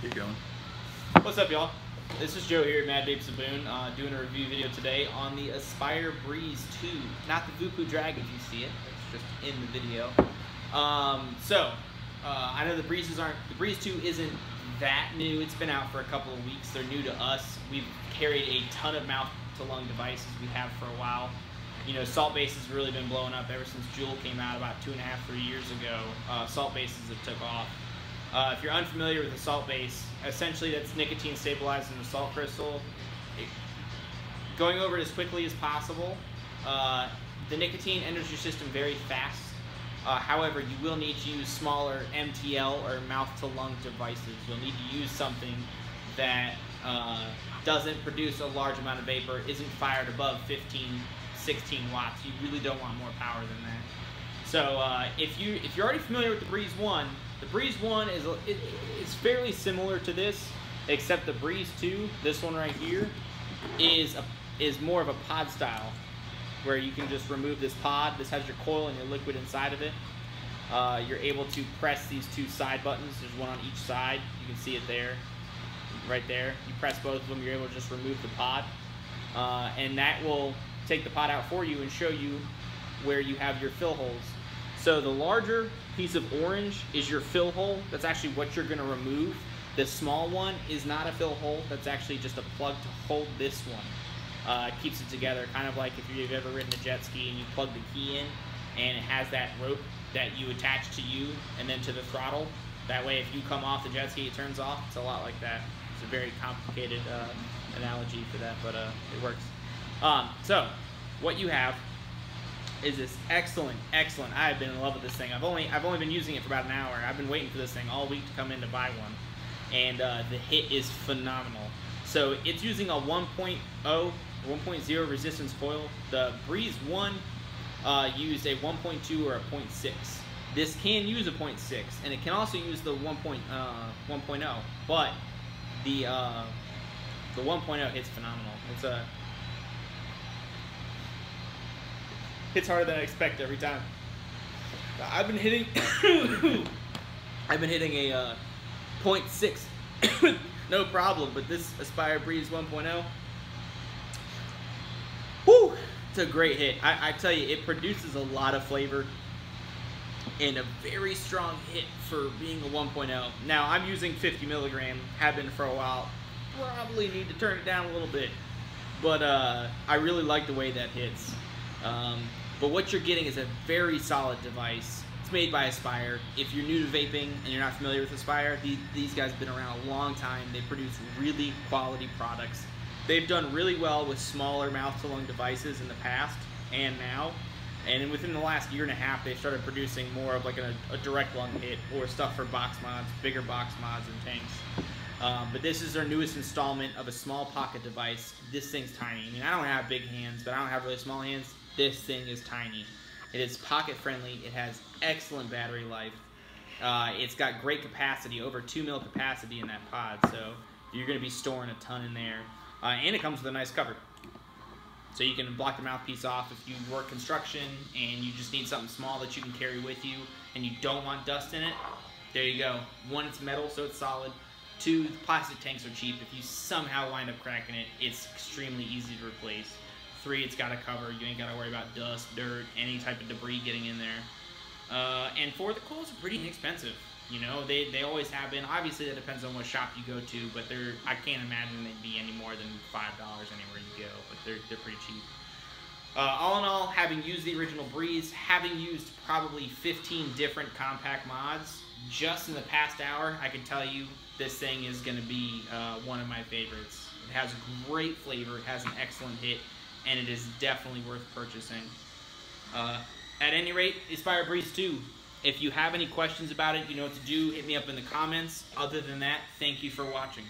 Keep going. What's up, y'all? This is Joe here at Mad Vape Saboon, doing a review video today on the Aspire Breeze 2. Not the Voopoo Drag if you see it, it's just in the video. I know the Breeze 2 isn't that new. It's been out for a couple of weeks. They're new to us. We've carried a ton of mouth-to-lung devices we have for a while. You know, salt base has really been blowing up ever since Juul came out about 2.5, 3 years ago. Salt bases have took off. If you're unfamiliar with the salt base, essentially that's nicotine stabilized in the salt crystal. Going over it as quickly as possible. The nicotine enters your system very fast. However, you will need to use smaller MTL or mouth-to-lung devices. You'll need to use something that doesn't produce a large amount of vapor, isn't fired above 15, 16 watts. You really don't want more power than that. So if you're already familiar with the Breeze 1, the Breeze 1 is fairly similar to this, except the Breeze 2, this one right here, is more of a pod style, where you can just remove this pod. This has your coil and your liquid inside of it. You're able to press these two side buttons. There's one on each side. You can see it there, right there. You press both of them, you're able to just remove the pod. And that will take the pod out for you and show you where you have your fill holes. So the larger piece of orange is your fill hole. That's actually what you're gonna remove. The small one is not a fill hole. That's actually just a plug to hold this one. It keeps it together, kind of like if you've ever ridden a jet ski and you plug the key in and it has that rope that you attach to you and then to the throttle. That way if you come off the jet ski, it turns off. It's a lot like that. It's a very complicated analogy for that, but it works. So what you have is this excellent. I've been in love with this thing. I've only been using it for about an hour. I've been waiting for this thing all week to come in to buy one, and the hit is phenomenal. So it's using a 1.0 resistance coil. The Breeze 1 used a 1.2 or a 0.6. This can use a 0.6, and it can also use the 1.0. But the 1.0 hits phenomenal. Hits harder than I expect every time. I've been hitting a 0.6 no problem, but this Aspire Breeze 1.0, whoo, it's a great hit. I tell you, it produces a lot of flavor and a very strong hit for being a 1.0. Now I'm using 50 milligram, have been for a while. Probably need to turn it down a little bit, but I really like the way that hits. But what you're getting is a very solid device. It's made by Aspire. If you're new to vaping and you're not familiar with Aspire, these guys have been around a long time. They produce really quality products. They've done really well with smaller mouth-to-lung devices in the past and now. And within the last year and a half, they've started producing more of like a direct lung hit or stuff for box mods, bigger box mods and tanks. But this is their newest installment of a small pocket device. This thing's tiny. I mean, I don't have big hands, but I don't have really small hands. This thing is tiny. It is pocket friendly. It has excellent battery life. It's got great capacity, over 2 mil capacity in that pod. So you're going to be storing a ton in there. And it comes with a nice cover. So you can block the mouthpiece off if you work construction and you just need something small that you can carry with you and you don't want dust in it. There you go. 1, it's metal, so it's solid. 2, the plastic tanks are cheap. If you somehow wind up cracking it, it's extremely easy to replace. 3, it's got a cover. You ain't got to worry about dust, dirt, any type of debris getting in there. And 4, the coils are pretty inexpensive. You know, they always have been. Obviously, that depends on what shop you go to, but I can't imagine they'd be any more than $5 anywhere you go. But they're pretty cheap. All in all, having used the original Breeze, having used probably 15 different compact mods just in the past hour, I can tell you this thing is going to be one of my favorites. It has great flavor. It has an excellent hit. And it is definitely worth purchasing. At any rate, Aspire Breeze 2. If you have any questions about it, you know what to do. Hit me up in the comments. Other than that, thank you for watching.